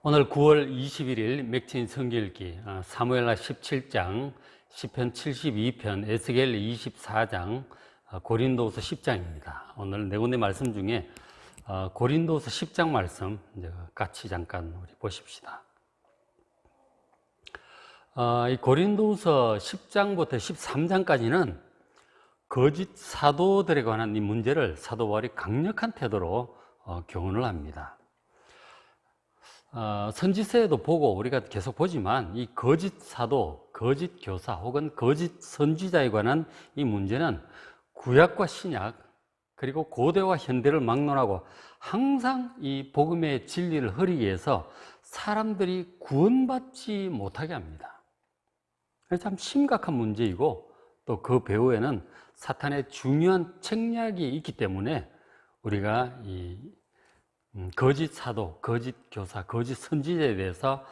오늘 9월 21일 맥주인 성경읽기 사무엘하 17장, 시편 72편, 에스겔 24장, 고린도후서 10장입니다. 오늘 네 군데 말씀 중에 고린도후서 10장 말씀 같이 잠깐 우리 보십시다. 이 고린도후서 10장부터 13장까지는 거짓 사도들에 관한 이 문제를 사도 바울이 강력한 태도로 교훈을 합니다. 선지서에도 보고 우리가 계속 보지만 이 거짓 사도, 거짓 교사 혹은 거짓 선지자에 관한 이 문제는 구약과 신약 그리고 고대와 현대를 막론하고 항상 이 복음의 진리를 흐리기 위해서 사람들이 구원받지 못하게 합니다. 그래서 참 심각한 문제이고 또 그 배후에는 사탄의 중요한 책략이 있기 때문에 우리가 이 거짓 사도, 거짓 교사, 거짓 선지자에 대해서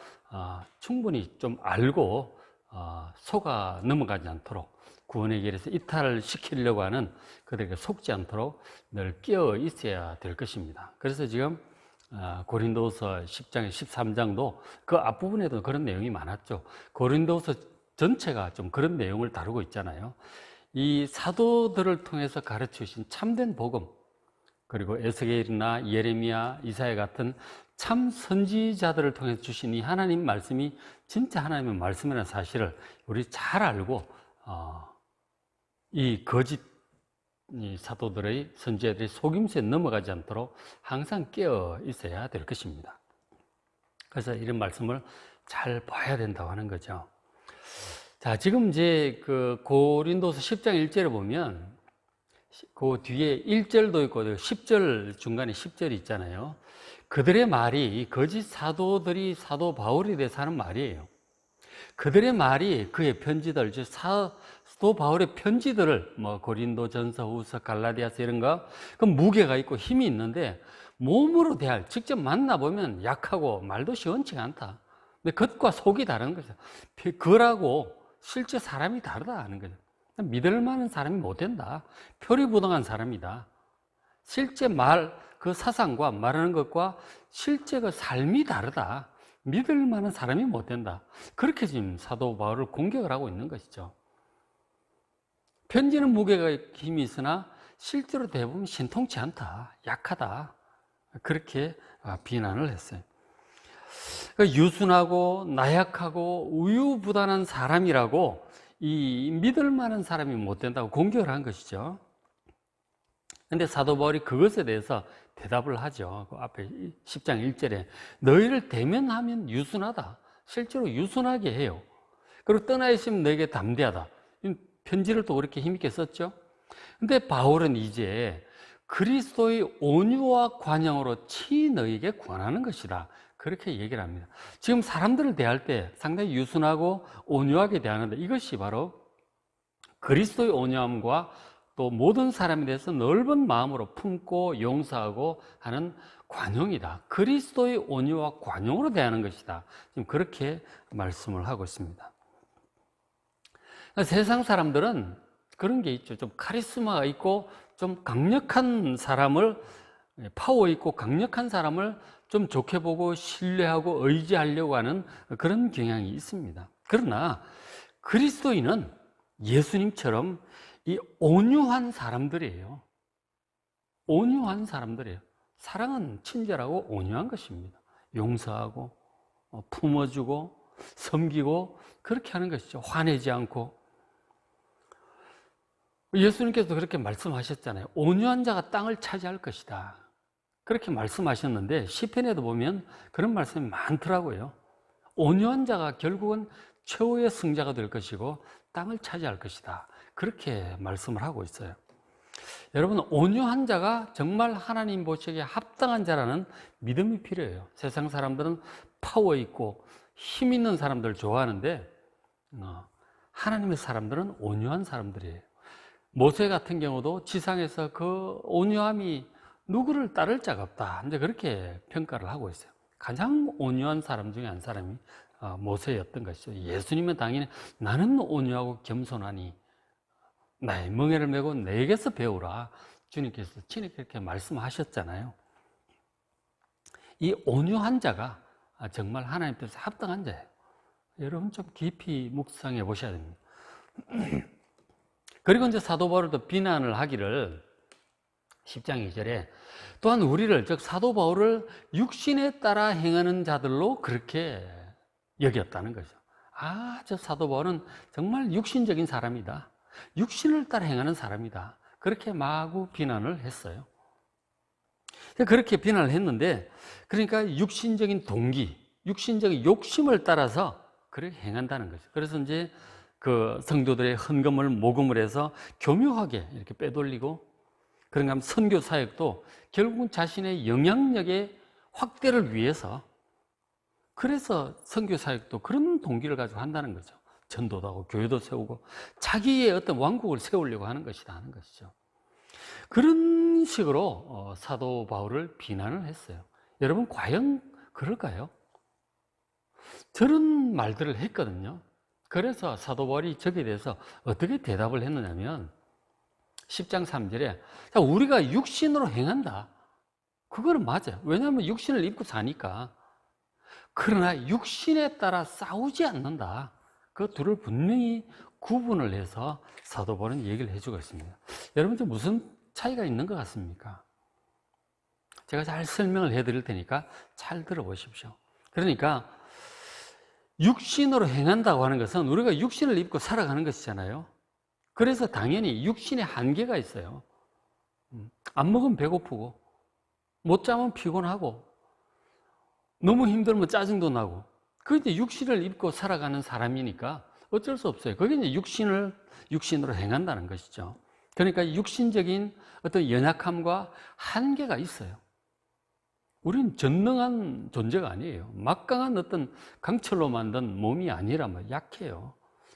충분히 좀 알고 속아 넘어가지 않도록 구원의 길에서 이탈을 시키려고 하는 그들에게 속지 않도록 늘 깨어 있어야 될 것입니다. 그래서 지금 고린도후서 10장에 13장도 그 앞부분에도 그런 내용이 많았죠. 고린도후서 전체가 좀 그런 내용을 다루고 있잖아요. 이 사도들을 통해서 가르치신 참된 복음, 그리고 에스겔이나 예레미야, 이사야 같은 참 선지자들을 통해서 주신 이 하나님 말씀이 진짜 하나님의 말씀이라는 사실을 우리 잘 알고 이 거짓 이 사도들의 선지자들의 속임수에 넘어가지 않도록 항상 깨어 있어야 될 것입니다. 그래서 이런 말씀을 잘 봐야 된다고 하는 거죠. 자, 지금 이제 그 고린도서 10장 1절에 보면 그 뒤에 1절도 있고 10절 중간에 10절이 있잖아요. 그들의 말이 거짓 사도들이 사도 바울에 대해서 하는 말이에요. 그들의 말이 그의 편지들, 즉 사도 바울의 편지들을 고린도전서, 후서, 갈라디아서 이런 거 그 무게가 있고 힘이 있는데 몸으로 대할 직접 만나보면 약하고 말도 시원치가 않다. 근데 겉과 속이 다른 거죠. 그라고 실제 사람이 다르다 하는 거죠. 믿을 만한 사람이 못 된다. 표리부동한 사람이다. 실제 그 사상과 말하는 것과 실제 그 삶이 다르다. 믿을 만한 사람이 못 된다. 그렇게 지금 사도 바울을 공격을 하고 있는 것이죠. 편지는 무게가 힘이 있으나 실제로 대부분 신통치 않다. 약하다. 그렇게 비난을 했어요. 유순하고 나약하고 우유부단한 사람이라고 이 믿을 만한 사람이 못 된다고 공격을 한 것이죠. 근데 사도 바울이 그것에 대해서 대답을 하죠. 그 앞에 10장 1절에 너희를 대면하면 유순하다. 실제로 유순하게 해요. 그리고 떠나 있으면 너에게 담대하다. 편지를 또 그렇게 힘있게 썼죠. 근데 바울은 이제 그리스도의 온유와 관용으로 친히 너희에게 권하는 것이다. 그렇게 얘기를 합니다. 지금 사람들을 대할 때 상당히 유순하고 온유하게 대하는데 이것이 바로 그리스도의 온유함과 또 모든 사람에 대해서 넓은 마음으로 품고 용서하고 하는 관용이다. 그리스도의 온유와 관용으로 대하는 것이다. 지금 그렇게 말씀을 하고 있습니다. 세상 사람들은 그런 게 있죠. 좀 카리스마가 있고 좀 강력한 사람을 파워 있고 강력한 사람을 좀 좋게 보고 신뢰하고 의지하려고 하는 그런 경향이 있습니다. 그러나 그리스도인은 예수님처럼 이 온유한 사람들이에요. 온유한 사람들이에요. 사랑은 친절하고 온유한 것입니다. 용서하고 품어주고 섬기고 그렇게 하는 것이죠. 화내지 않고. 예수님께서도 그렇게 말씀하셨잖아요. 온유한 자가 땅을 차지할 것이다. 그렇게 말씀하셨는데 시편에도 보면 그런 말씀이 많더라고요. 온유한 자가 결국은 최후의 승자가 될 것이고 땅을 차지할 것이다. 그렇게 말씀을 하고 있어요. 여러분, 온유한 자가 정말 하나님 보시기에 합당한 자라는 믿음이 필요해요. 세상 사람들은 파워 있고 힘 있는 사람들 좋아하는데 하나님의 사람들은 온유한 사람들이에요. 모세 같은 경우도 지상에서 그 온유함이 누구를 따를 자가 없다. 이제 그렇게 평가를 하고 있어요. 가장 온유한 사람 중에 한 사람이 모세였던 것이죠. 예수님은 당연히 나는 온유하고 겸손하니 나의 멍에를 메고 내게서 배우라. 주님께서 친히 그렇게 말씀하셨잖아요. 이 온유한 자가 정말 하나님 뜻에 합당한 자예요. 여러분 좀 깊이 묵상해 보셔야 됩니다. 그리고 이제 사도 바울도 비난을 하기를 10장 2절에 또한 우리를, 즉 사도 바울을 육신에 따라 행하는 자들로 그렇게 여겼다는 거죠. 저 사도 바울은 정말 육신적인 사람이다. 육신을 따라 행하는 사람이다. 그렇게 마구 비난을 했어요. 그렇게 비난을 했는데, 그러니까 육신적인 동기, 육신적인 욕심을 따라서 그렇게 행한다는 거죠. 그래서 이제 그 성도들의 헌금을 모금을 해서 교묘하게 이렇게 빼돌리고, 그런가 하면 선교 사역도 결국은 자신의 영향력의 확대를 위해서, 그래서 선교 사역도 그런 동기를 가지고 한다는 거죠. 전도도 하고 교회도 세우고 자기의 어떤 왕국을 세우려고 하는 것이다 하는 것이죠. 그런 식으로 사도 바울을 비난을 했어요. 여러분 과연 그럴까요? 저런 말들을 했거든요. 그래서 사도 바울이 저기에 대해서 어떻게 대답을 했느냐면 10장 3절에 우리가 육신으로 행한다. 그거는 맞아요. 왜냐하면 육신을 입고 사니까. 그러나 육신에 따라 싸우지 않는다. 그 둘을 분명히 구분을 해서 사도 바울은 얘기를 해주고 있습니다. 여러분 좀 무슨 차이가 있는 것 같습니까? 제가 잘 설명을 해드릴 테니까 잘 들어보십시오. 그러니까 육신으로 행한다고 하는 것은 우리가 육신을 입고 살아가는 것이잖아요. 그래서 당연히 육신의 한계가 있어요. 안 먹으면 배고프고, 못 자면 피곤하고, 너무 힘들면 짜증도 나고, 그게 이제 육신을 입고 살아가는 사람이니까 어쩔 수 없어요. 그게 이제 육신으로 행한다는 것이죠. 그러니까 육신적인 어떤 연약함과 한계가 있어요. 우리는 전능한 존재가 아니에요. 막강한 어떤 강철로 만든 몸이 아니라면 약해요.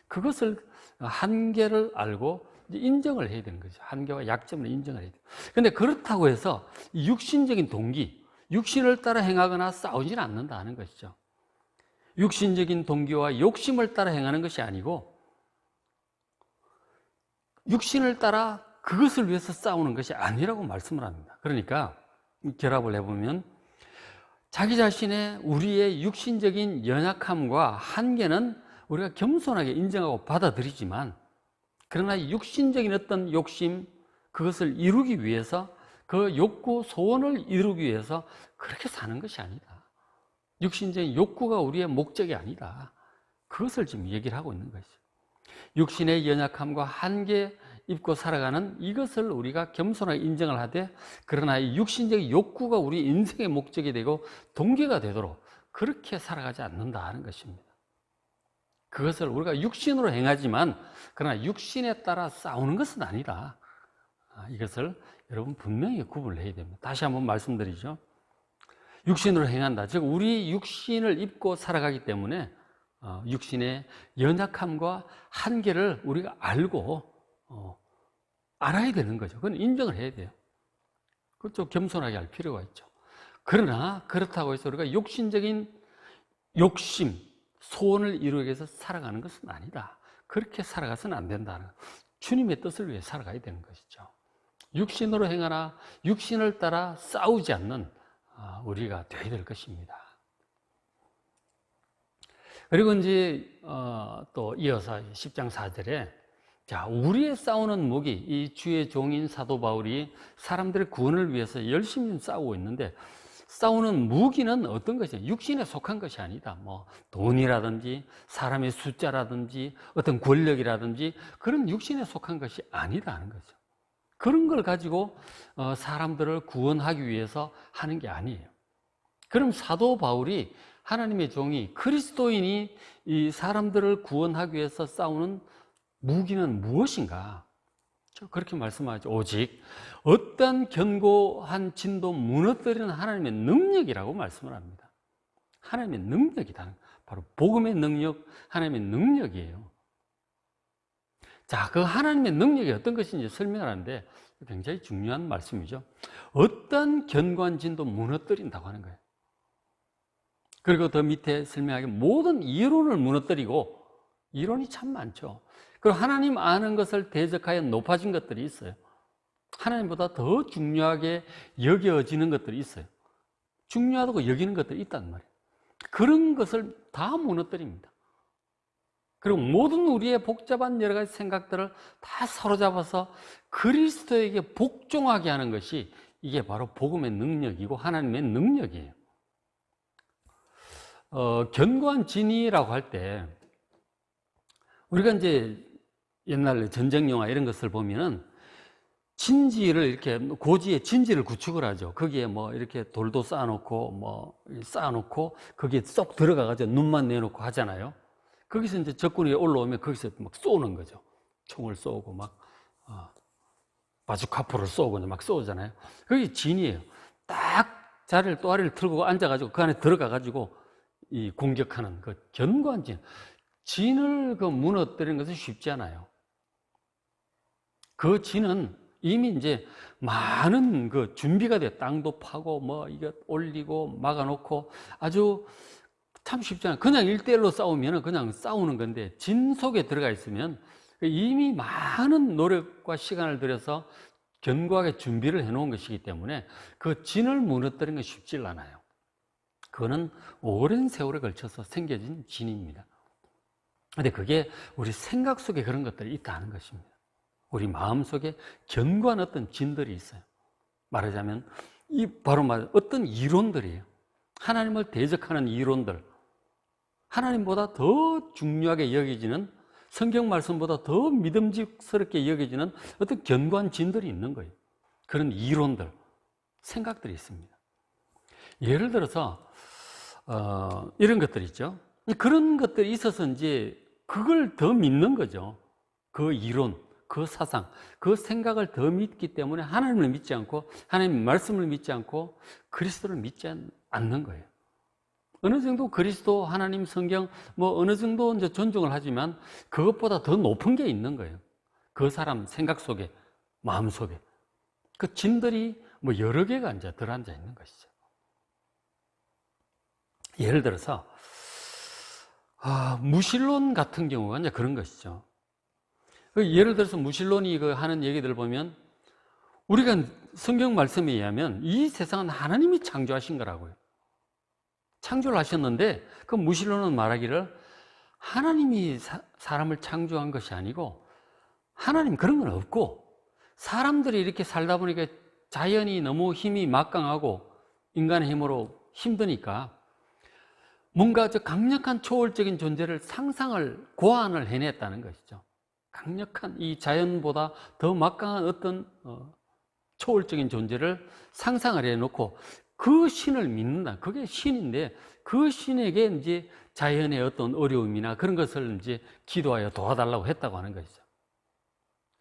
그것을 한계를 알고 인정을 해야 되는 거죠. 한계와 약점을 인정을 해야 돼요. 그런데 그렇다고 해서 육신적인 동기, 육신을 따라 행하거나 싸우지는 않는다 하는 것이죠. 육신적인 동기와 욕심을 따라 행하는 것이 아니고 육신을 따라 그것을 위해서 싸우는 것이 아니라고 말씀을 합니다. 그러니까 결합을 해보면 자기 자신의 우리의 육신적인 연약함과 한계는 우리가 겸손하게 인정하고 받아들이지만, 그러나 육신적인 어떤 욕심, 그것을 이루기 위해서, 그 욕구, 소원을 이루기 위해서 그렇게 사는 것이 아니다. 육신적인 욕구가 우리의 목적이 아니다. 그것을 지금 얘기를 하고 있는 것이죠. 육신의 연약함과 한계 입고 살아가는 이것을 우리가 겸손하게 인정을 하되, 그러나 이 육신적인 욕구가 우리 인생의 목적이 되고 동기가 되도록 그렇게 살아가지 않는다 하는 것입니다. 그것을 우리가 육신으로 행하지만 그러나 육신에 따라 싸우는 것은 아니다. 이것을 여러분 분명히 구분을 해야 됩니다. 다시 한번 말씀드리죠. 육신으로 행한다. 즉 우리 육신을 입고 살아가기 때문에 육신의 연약함과 한계를 우리가 알고 알아야 되는 거죠. 그건 인정을 해야 돼요. 그것도 겸손하게 할 필요가 있죠. 그러나 그렇다고 해서 우리가 육신적인 욕심, 소원을 이루기 위해서 살아가는 것은 아니다. 그렇게 살아가서는 안 된다는, 주님의 뜻을 위해 살아가야 되는 것이죠. 육신으로 행하나 육신을 따라 싸우지 않는 우리가 되어야 될 것입니다. 그리고 이제 또 이어서 10장 4절에 우리의 싸우는 무기, 이 주의 종인 사도 바울이 사람들의 구원을 위해서 열심히 싸우고 있는데, 싸우는 무기는 어떤 것이냐? 육신에 속한 것이 아니다. 뭐 돈이라든지 사람의 숫자라든지 어떤 권력이라든지 그런 육신에 속한 것이 아니다 하는 거죠. 그런 걸 가지고 사람들을 구원하기 위해서 하는 게 아니에요. 그럼 사도 바울이, 하나님의 종이, 그리스도인이 이 사람들을 구원하기 위해서 싸우는 무기는 무엇인가? 그렇게 말씀하죠. 오직 어떤 견고한 진도 무너뜨리는 하나님의 능력이라고 말씀을 합니다. 하나님의 능력이다. 바로 복음의 능력, 하나님의 능력이에요. 자, 그 하나님의 능력이 어떤 것인지 설명을 하는데 굉장히 중요한 말씀이죠. 어떤 견고한 진도 무너뜨린다고 하는 거예요. 그리고 더 밑에 설명하기, 모든 이론을 무너뜨리고, 이론이 참 많죠. 그리고 하나님 아는 것을 대적하여 높아진 것들이 있어요. 하나님보다 더 중요하게 여겨지는 것들이 있어요. 중요하다고 여기는 것들이 있단 말이에요. 그런 것을 다 무너뜨립니다. 그리고 모든 우리의 복잡한 여러 가지 생각들을 다 사로잡아서 그리스도에게 복종하게 하는 것이 이게 바로 복음의 능력이고 하나님의 능력이에요. 견고한 진이라고 할 때 우리가 이제 옛날 전쟁 영화 이런 것을 보면은 진지를 이렇게 고지에 진지를 구축을 하죠. 거기에 뭐 이렇게 돌도 쌓아놓고 뭐 쌓아놓고 거기에 쏙 들어가가지고 눈만 내놓고 하잖아요. 거기서 이제 적군이 올라오면 거기서 막 쏘는 거죠. 총을 쏘고 막 바주카포를 쏘고 막 쏘잖아요. 그게 진이에요. 딱 자리를 또아리를 틀고 앉아가지고 그 안에 들어가가지고 이 공격하는 그 견고한 진. 진을 그 무너뜨리는 것은 쉽지 않아요. 그 진은 이미 이제 많은 그 준비가 돼. 땅도 파고 뭐 이거 올리고 막아놓고 아주 참 쉽지 않아요. 그냥 1대1로 싸우면 그냥 싸우는 건데 진 속에 들어가 있으면 이미 많은 노력과 시간을 들여서 견고하게 준비를 해놓은 것이기 때문에 그 진을 무너뜨리는 것이 쉽지 않아요. 그거는 오랜 세월에 걸쳐서 생겨진 진입니다. 근데 그게 우리 생각 속에 그런 것들이 있다는 것입니다. 우리 마음 속에 견고한 어떤 진들이 있어요. 말하자면 바로 어떤 이론들이에요. 하나님을 대적하는 이론들, 하나님보다 더 중요하게 여겨지는, 성경 말씀보다 더 믿음직스럽게 여겨지는 어떤 견고한 진들이 있는 거예요. 그런 이론들, 생각들이 있습니다. 예를 들어서 이런 것들이 있죠. 그런 것들이 있어서 이제 그걸 더 믿는 거죠. 그 이론, 그 사상, 그 생각을 더 믿기 때문에 하나님을 믿지 않고 하나님의 말씀을 믿지 않고 그리스도를 믿지 않는 거예요. 어느 정도 그리스도, 하나님, 성경 뭐 어느 정도 이제 존중을 하지만 그것보다 더 높은 게 있는 거예요. 그 사람 생각 속에, 마음 속에 그 진들이 뭐 여러 개가 이제 들어앉아 있는 것이죠. 예를 들어서 무신론 같은 경우가 이제 그런 것이죠. 예를 들어서 무신론이 하는 얘기들 보면 우리가 성경 말씀에 의하면 이 세상은 하나님이 창조하신 거라고요. 창조를 하셨는데 그 무신론은 말하기를 하나님이 사람을 창조한 것이 아니고 하나님 그런 건 없고 사람들이 이렇게 살다 보니까 자연이 너무 힘이 막강하고 인간의 힘으로 힘드니까 뭔가 저 강력한 초월적인 존재를 상상을, 고안을 해냈다는 것이죠. 강력한 이 자연보다 더 막강한 어떤 초월적인 존재를 상상을 해놓고 그 신을 믿는다. 그게 신인데 그 신에게 이제 자연의 어떤 어려움이나 그런 것을 이제 기도하여 도와달라고 했다고 하는 것이죠.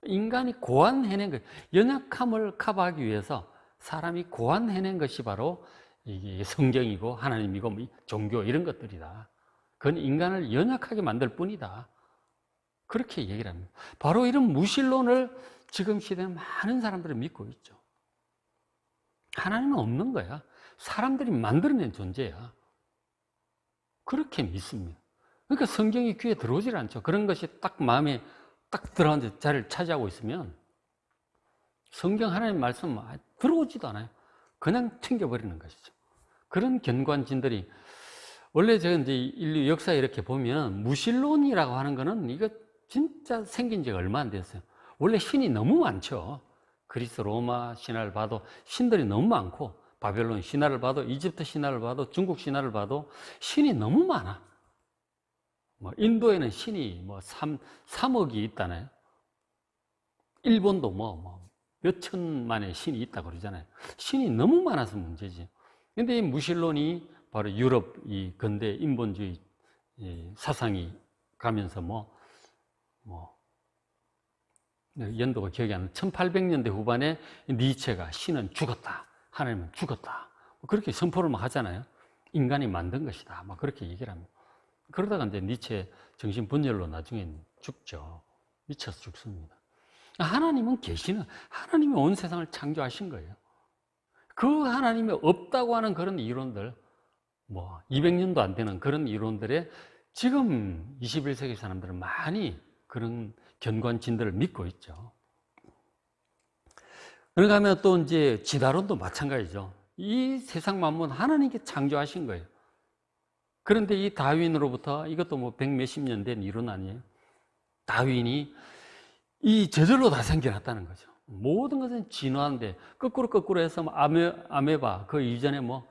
인간이 고안해낸 것, 연약함을 커버하기 위해서 사람이 고안해낸 것이 바로 이게 성경이고 하나님이고 종교 이런 것들이다. 그건 인간을 연약하게 만들 뿐이다. 그렇게 얘기를 합니다. 바로 이런 무신론을 지금 시대는 많은 사람들이 믿고 있죠. 하나님은 없는 거야. 사람들이 만들어낸 존재야. 그렇게 믿습니다. 그러니까 성경이 귀에 들어오질 않죠. 그런 것이 딱 마음에 딱 들어앉아 자리를 차지하고 있으면 성경 하나님 말씀 들어오지도 않아요. 그냥 튕겨버리는 것이죠. 그런 견고한진들이 원래 제가 이제 인류 역사에 이렇게 보면 무신론이라고 하는 거는 이거 진짜 생긴 지가 얼마 안 됐어요. 원래 신이 너무 많죠. 그리스 로마 신화를 봐도 신들이 너무 많고 바벨론 신화를 봐도 이집트 신화를 봐도 중국 신화를 봐도 신이 너무 많아. 뭐 인도에는 신이 뭐 3억이 있다나요? 일본도 뭐 몇천만의 신이 있다고 그러잖아요. 신이 너무 많아서 문제지. 근데 이 무신론이 바로 유럽 이 근대 인본주의 사상이 가면서 연도가 기억이 안 나요. 1800년대 후반에 니체가 신은 죽었다. 하나님은 죽었다. 그렇게 선포를 막 하잖아요. 인간이 만든 것이다. 막 그렇게 얘기를 합니다. 그러다가 이제 니체 정신분열로 나중에 죽죠. 미쳐서 죽습니다. 하나님은 계시는, 하나님이 온 세상을 창조하신 거예요. 그 하나님이 없다고 하는 그런 이론들, 200년도 안 되는 그런 이론들에 지금 21세기 사람들은 많이 그런 견고한 진들을 믿고 있죠. 그러니까 하면 또 이제 지다론도 마찬가지죠. 이 세상 만물 하나님께 창조하신 거예요. 그런데 이 다윈으로부터 이것도 뭐 백몇십 년 된 이론 아니에요? 다윈이 이 저절로 다 생겨났다는 거죠. 모든 것은 진화인데 거꾸로 해서 아메바 그 이전에 뭐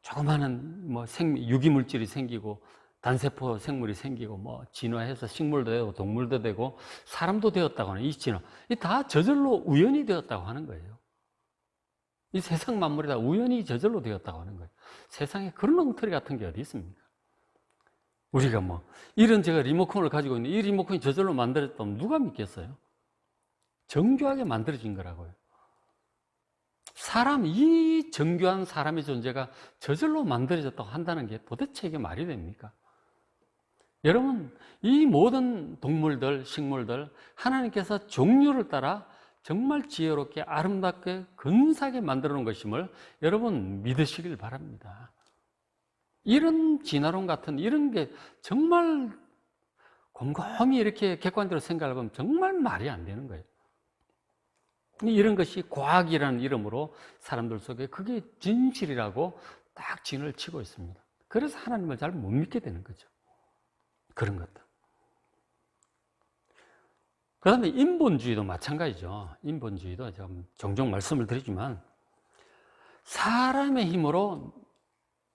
조그마한 유기물질이 생기고 단세포 생물이 생기고 뭐 진화해서 식물도 되고 동물도 되고 사람도 되었다고 하는 이 진화, 이 다 저절로 우연히 되었다고 하는 거예요. 이 세상 만물이 다 우연히 저절로 되었다고 하는 거예요. 세상에 그런 엉터리 같은 게 어디 있습니까? 우리가 뭐 이런 제가 리모컨을 가지고 있는데 이 리모컨이 저절로 만들어졌다면 누가 믿겠어요? 정교하게 만들어진 거라고요. 이 정교한 사람의 존재가 저절로 만들어졌다고 한다는 게 도대체 이게 말이 됩니까? 여러분, 이 모든 동물들, 식물들, 하나님께서 종류를 따라 정말 지혜롭게 아름답게 근사하게 만들어 놓은 것임을 여러분 믿으시길 바랍니다. 이런 진화론 같은 이런 게 정말 곰곰이 이렇게 객관적으로 생각해 보면 정말 말이 안 되는 거예요. 이런 것이 과학이라는 이름으로 사람들 속에 그게 진실이라고 딱 진을 치고 있습니다. 그래서 하나님을 잘 못 믿게 되는 거죠. 그런 것들. 그 다음에 인본주의도 마찬가지죠. 인본주의도 제가 종종 말씀을 드리지만 사람의 힘으로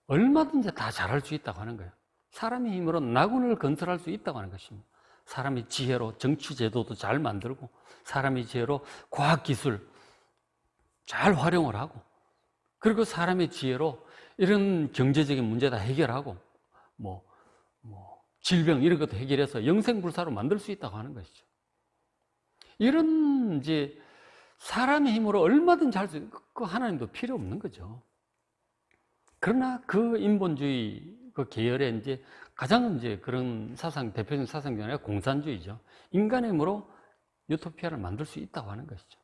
얼마든지 다 잘할 수 있다고 하는 거예요. 사람의 힘으로 나군을 건설할 수 있다고 하는 것입니다. 사람의 지혜로 정치 제도도 잘 만들고 사람의 지혜로 과학기술 잘 활용을 하고 그리고 사람의 지혜로 이런 경제적인 문제 다 해결하고 질병 이런 것도 해결해서 영생불사로 만들 수 있다고 하는 것이죠. 이런 이제 사람의 힘으로 얼마든지 할 수 있는 그 하나님도 필요 없는 거죠. 그러나 그 인본주의 그 계열의 이제 가장 이제 그런 대표적인 사상 중에 공산주의죠. 인간의 힘으로 유토피아를 만들 수 있다고 하는 것이죠.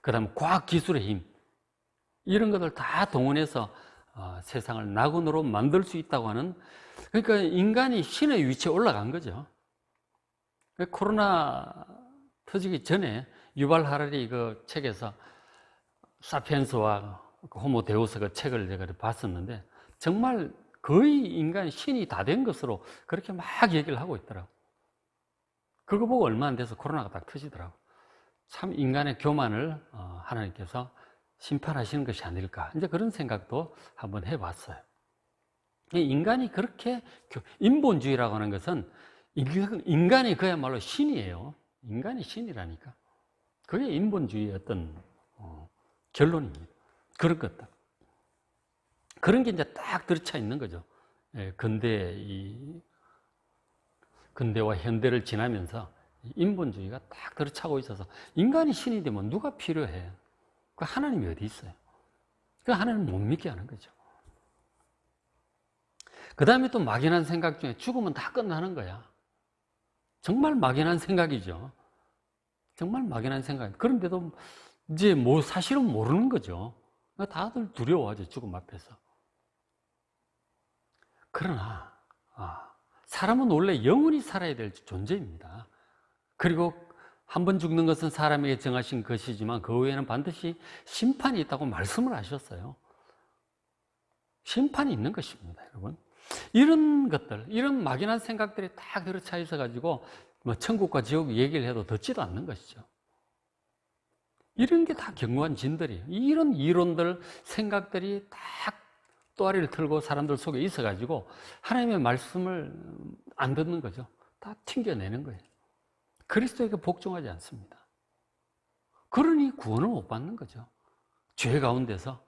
그 다음에 과학기술의 힘, 이런 것들 다 동원해서 세상을 낙원으로 만들 수 있다고 하는, 그러니까 인간이 신의 위치에 올라간 거죠. 코로나 터지기 전에 유발 하라리 그 책에서 사피엔스와 호모 데우스 그 책을 제가 봤었는데 정말 거의 인간 신이 다 된 것으로 그렇게 막 얘기를 하고 있더라고. 그거 보고 얼마 안 돼서 코로나가 딱 터지더라고. 참 인간의 교만을 하나님께서 심판하시는 것이 아닐까, 이제 그런 생각도 한번 해봤어요. 인간이 그렇게 인본주의라고 하는 것은 인간이 그야말로 신이에요. 인간이 신이라니까. 그게 인본주의의 어떤 결론입니다. 그런 것들. 그런 게 이제 딱 들어차 있는 거죠. 근대와 현대를 지나면서 인본주의가 딱 들어차고 있어서 인간이 신이 되면 누가 필요해? 그 하나님이 어디 있어요? 그 하나님은 못 믿게 하는 거죠. 그 다음에 또 막연한 생각 중에 죽으면 다 끝나는 거야. 정말 막연한 생각이죠. 정말 막연한 생각. 그런데도 이제 사실은 모르는 거죠. 다들 두려워하죠, 죽음 앞에서. 그러나 사람은 원래 영원히 살아야 될 존재입니다. 그리고 한 번 죽는 것은 사람에게 정하신 것이지만 그 후에는 반드시 심판이 있다고 말씀을 하셨어요. 심판이 있는 것입니다, 여러분. 이런 것들, 이런 막연한 생각들이 딱 들어차 있어가지고 천국과 지옥 얘기를 해도 듣지도 않는 것이죠. 이런 게 다 견고한 진들이에요. 이런 이론들, 생각들이 딱 또아리를 틀고 사람들 속에 있어가지고 하나님의 말씀을 안 듣는 거죠. 다 튕겨내는 거예요. 그리스도에게 복종하지 않습니다. 그러니 구원을 못 받는 거죠. 죄 가운데서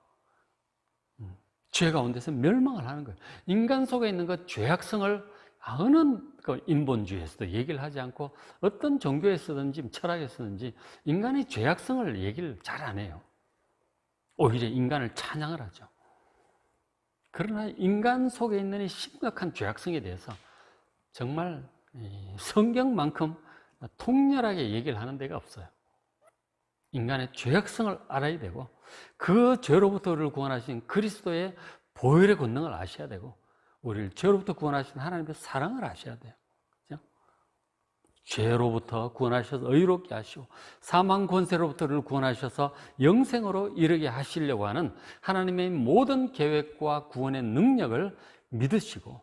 멸망을 하는 거예요. 인간 속에 있는 그 죄악성을 어느 인본주의에서도 얘기를 하지 않고 어떤 종교에서든지 철학에서든지 인간의 죄악성을 얘기를 잘 안 해요. 오히려 인간을 찬양을 하죠. 그러나 인간 속에 있는 이 심각한 죄악성에 대해서 정말 성경만큼 통렬하게 얘기를 하는 데가 없어요. 인간의 죄악성을 알아야 되고 그 죄로부터 우리를 구원하신 그리스도의 보혈의 권능을 아셔야 되고 우리를 죄로부터 구원하신 하나님의 사랑을 아셔야 돼요. 그렇죠? 죄로부터 구원하셔서 의롭게 하시고 사망 권세로부터를 구원하셔서 영생으로 이르게 하시려고 하는 하나님의 모든 계획과 구원의 능력을 믿으시고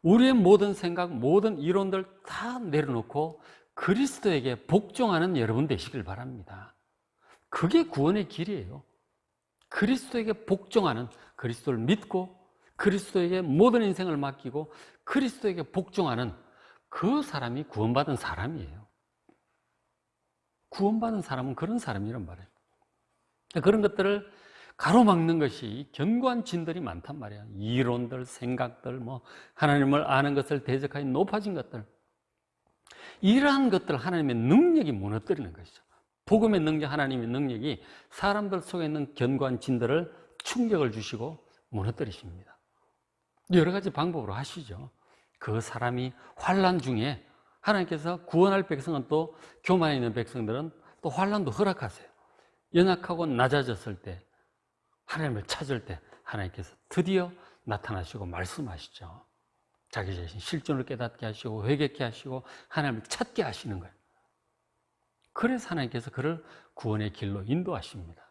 우리의 모든 생각, 모든 이론들 다 내려놓고 그리스도에게 복종하는 여러분 되시길 바랍니다. 그게 구원의 길이에요. 그리스도에게 복종하는, 그리스도를 믿고 그리스도에게 모든 인생을 맡기고 그리스도에게 복종하는 그 사람이 구원받은 사람이에요. 구원받은 사람은 그런 사람이란 말이에요. 그런 것들을 가로막는 것이 견고한 진들이 많단 말이에요. 이론들, 생각들, 하나님을 아는 것을 대적하여 높아진 것들. 이러한 것들 하나님의 능력이 무너뜨리는 것이죠. 복음의 능력, 하나님의 능력이 사람들 속에 있는 견고한 진들을 충격을 주시고 무너뜨리십니다. 여러 가지 방법으로 하시죠. 그 사람이 환난 중에 하나님께서 구원할 백성은 또 교만에 있는 백성들은 또 환난도 허락하세요. 연약하고 낮아졌을 때 하나님을 찾을 때 하나님께서 드디어 나타나시고 말씀하시죠. 자기 자신 실존을 깨닫게 하시고 회개케 하시고 하나님을 찾게 하시는 거예요. 그래서 하나님께서 그를 구원의 길로 인도하십니다.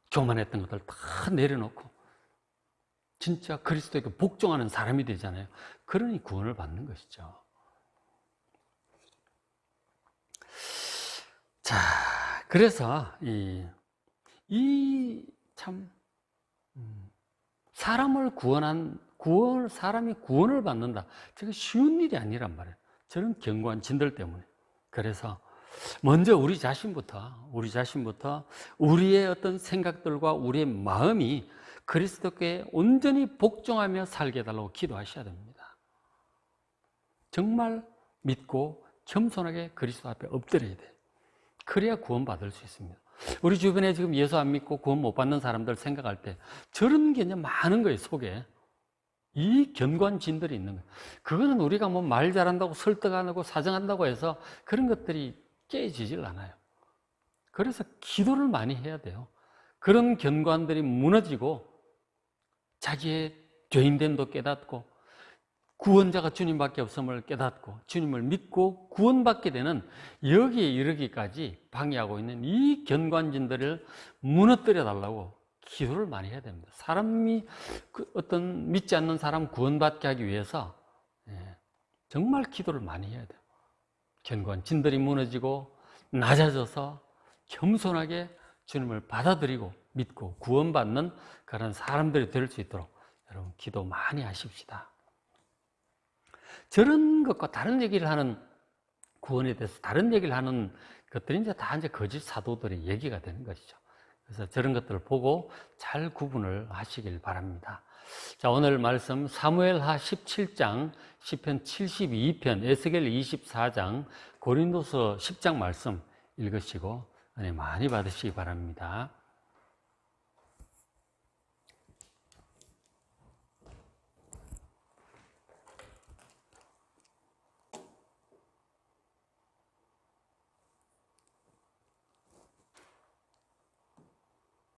교만했던 것들 다 내려놓고 진짜 그리스도에게 복종하는 사람이 되잖아요. 그러니 구원을 받는 것이죠. 자, 그래서 사람을 사람이 구원을 받는다. 저게 쉬운 일이 아니란 말이에요. 저는 견고한 진들 때문에. 그래서 먼저 우리 자신부터 우리의 어떤 생각들과 우리의 마음이 그리스도께 온전히 복종하며 살게 해달라고 기도하셔야 됩니다. 정말 믿고 겸손하게 그리스도 앞에 엎드려야 돼요. 그래야 구원받을 수 있습니다. 우리 주변에 지금 예수 안 믿고 구원 못 받는 사람들 생각할 때 저런 게 많은 거예요, 속에. 이 견고한 진들이 있는 거예요. 그거는 우리가 말 잘한다고 설득 안 하고 사정한다고 해서 그런 것들이 깨지질 않아요. 그래서 기도를 많이 해야 돼요. 그런 견고함들이 무너지고 자기의 죄인됨도 깨닫고 구원자가 주님밖에 없음을 깨닫고 주님을 믿고 구원받게 되는 여기에 이르기까지 방해하고 있는 이 견고한진들을 무너뜨려 달라고 기도를 많이 해야 됩니다. 사람이 어떤 믿지 않는 사람 구원받게 하기 위해서 정말 기도를 많이 해야 돼요. 견고한 진들이 무너지고 낮아져서 겸손하게 주님을 받아들이고 믿고 구원받는 그런 사람들이 될 수 있도록 여러분 기도 많이 하십시다. 저런 것과 다른 얘기를 하는 구원에 대해서 다른 얘기를 하는 것들이 다 거짓 사도들의 얘기가 되는 것이죠. 그래서 저런 것들을 보고 잘 구분을 하시길 바랍니다. 자, 오늘 말씀 사무엘하 17장, 시편 72편, 에스겔 24장, 고린도서 10장 말씀 읽으시고 은혜 많이 받으시기 바랍니다.